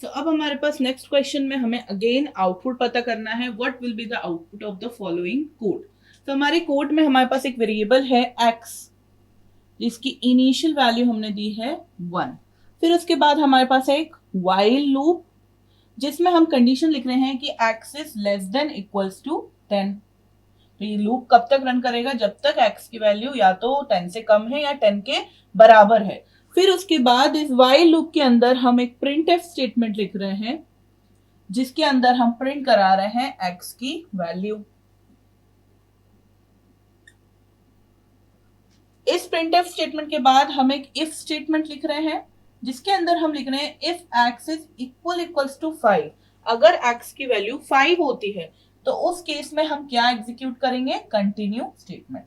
सो अब हमारे पास next question में हमें अगेन आउटपुट पता करना है, what will be the output of the following code. तो हमारे कोड में हमारे पास एक वेरिएबल है x, जिसकी इनिशियल वैल्यू हमने दी है 1। फिर उसके बाद हमारे पास है एक while लूप, जिसमें हम कंडीशन लिख रहे हैं कि x is less than equals to 10। तो ये लूप कब तक रन करेगा, जब तक x की वैल्यू या तो 10 से कम है या 10 के बराबर है। फिर उसके बाद इस while लूप के अंदर हम एक printf स्टेटमेंट लिख रहे हैं, जिसके अंदर हम प्रिंट करा रहे हैं x की वैल्यू। इस printf स्टेटमेंट के बाद हम एक if स्टेटमेंट लिख रहे हैं, जिसके अंदर हम लिख रहे हैं if x is equals to 5। अगर x की वैल्यू 5 होती है तो उस केस में हम क्या एग्जीक्यूट करेंगे, कंटिन्यू स्टेटमेंट।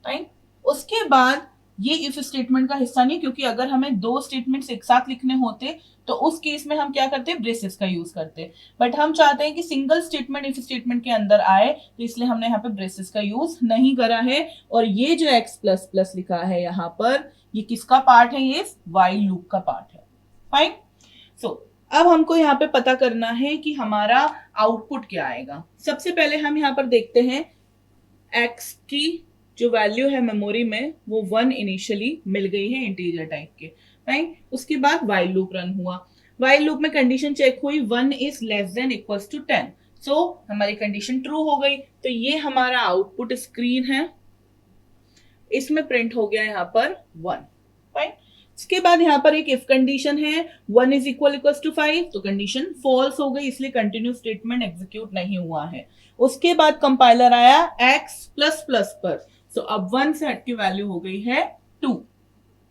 राइट। उसके बाद ये इफ स्टेटमेंट का हिस्सा नहीं, क्योंकि अगर हमें दो स्टेटमेंट्स एक साथ लिखने होते तो उस केस में हम क्या करते, ब्रेसेस का यूज करते। बट हम चाहते हैं कि सिंगल स्टेटमेंट इफ स्टेटमेंट के अंदर आए, तो इसलिए हमने यहाँ पे ब्रेसेस का यूज नहीं करा है। और ये जो x प्लस प्लस लिखा है यहाँ पर, ये किसका पार्ट है, ये while लूप का पार्ट है। फाइन। सो अब हमको यहाँ पे पता करना है कि हमारा आउटपुट क्या आएगा। सबसे पहले हम यहाँ पर देखते हैं x की जो वैल्यू है मेमोरी में वो 1 इनिशियली मिल गई है इंटीजर टाइप के। राइट। उसके बाद while लूप रन हुआ, while लूप में कंडीशन चेक हुई 1 is less than equals to 10। So हमारी कंडीशन ट्रू हो गई। तो ये हमारा आउटपुट स्क्रीन है, इसमें प्रिंट हो गया यहाँ पर 1। फाइन। इसके बाद यहाँ पर एक इफ कंडीशन है 1 इज इक्वल्स टू 5, तो कंडीशन फॉल्स हो गई, इसलिए कंटिन्यू स्टेटमेंट एग्जीक्यूट नहीं हुआ है। उसके बाद कंपाइलर आया x प्लस प्लस पर, सो अब 1 से हट की वैल्यू हो गई है 2।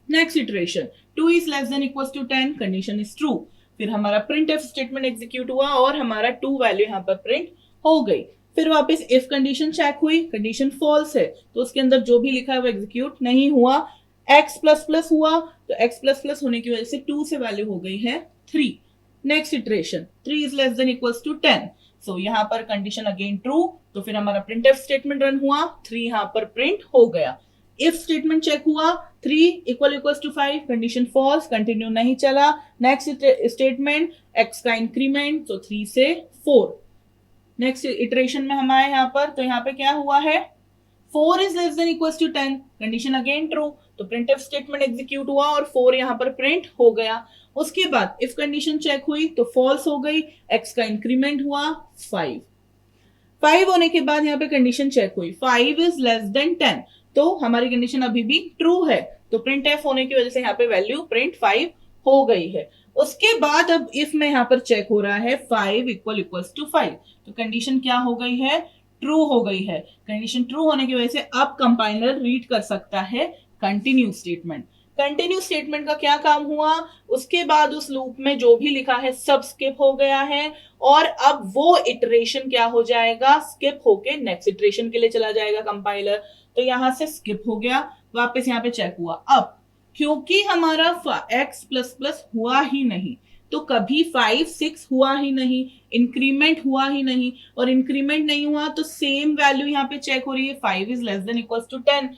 Next iteration 2 is less than equals to 10, condition is true. फिर हमारा प्रिंट एफ स्टेटमेंट एग्जीक्यूट हुआ और हमारा 2 वैल्यू यहाँ पर प्रिंट हो गई। फिर वापस इफ कंडीशन चेक हुई, कंडीशन फॉल्स है, तो उसके अंदर जो भी लिखा है वो एग्जीक्यूट नहीं हुआ। x प्लस प्लस हुआ, तो x प्लस प्लस होने की वजह से 2 से वैल्यू हो गई है 3। Next iteration 3 is less than equals to 10, so यहाँ पर कंडीशन अगेन ट्रू। तो फिर हमारा प्रिंट एफ स्टेटमेंट रन हुआ, 3 यहाँ पर प्रिंट हो गया। इफ स्टेटमेंट चेक हुआ, 3 equals to 5, condition false, continue नहीं चला। नेक्स्ट स्टेटमेंट x का इंक्रीमेंट, तो 3 से 4। नेक्स्ट इटरेशन में हम आए यहाँ पर, तो यहाँ पे क्या हुआ है, 4 is less than equals to 10, condition again true. तो प्रिंट एफ स्टेटमेंट एग्जीक्यूट हुआ और 4 यहाँ पर प्रिंट हो गया। उसके बाद इफ कंडीशन चेक हुई तो फॉल्स हो गई, x का इंक्रीमेंट हुआ 5। 5 होने के बाद यहाँ पे कंडीशन चेक हुई, 5 इज लेस देन 10, तो हमारी कंडीशन अभी भी ट्रू है। तो प्रिंट एफ होने की वजह से यहाँ पे वैल्यू प्रिंट 5 हो गई है। उसके बाद अब इफ में यहाँ पर चेक हो रहा है 5 इक्वल्स टू 5, तो कंडीशन क्या हो गई है, ट्रू हो गई है। कंडीशन ट्रू होने की वजह से अब कंपाइलर रीड कर सकता है कंटिन्यू स्टेटमेंट। कंटिन्यू स्टेटमेंट का क्या काम हुआ, उसके बाद उस लूप में जो भी लिखा है सब स्किप हो गया है, और अब वो इटरेशन क्या हो जाएगा, स्किप होके नेक्स्ट इटरेशन के लिए चला जाएगा कंपाइलर। तो यहां से स्किप हो गया, वापस यहाँ पे चेक हुआ। अब क्योंकि हमारा x प्लस प्लस हुआ ही नहीं, तो कभी 5 6 हुआ ही नहीं, इंक्रीमेंट हुआ ही नहीं, और इंक्रीमेंट नहीं हुआ तो सेम वैल्यू यहाँ पे चेक हो रही है, 5 is less than equals to 10,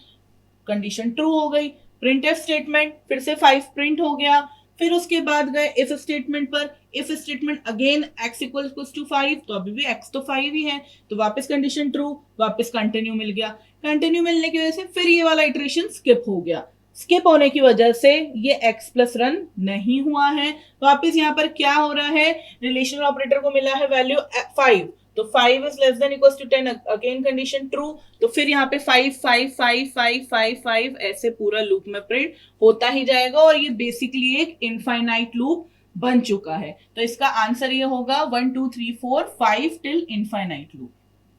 condition true हो गई। प्रिंट एफ स्टेटमेंट फिर से 5 प्रिंट हो गया। फिर उसके बाद गए इफ स्टेटमेंट पर, if statement again x equals to 5, तो अभी भी x तो 5 ही है, तो वापस कंडीशन ट्रू, वापस कंटिन्यू मिल गया। कंटिन्यू मिलने की वजह से फिर ये वाला इटरेशन स्किप हो गया। स्किप होने की वजह से ये x प्लस रन नहीं हुआ है। वापस यहाँ पर क्या हो रहा है, रिलेशनल ऑपरेटर को मिला है वैल्यू 5, तो 5 is less than equals to 10, again condition true. तो फिर यहाँ पे 5 5 5 5 5 5 ऐसे पूरा लूप में प्रिंट होता ही जाएगा, और ये बेसिकली एक इनफाइनाइट लूप बन चुका है। तो इसका आंसर ये होगा 1 2 3 4 5 टिल इनफाइनाइट लूप।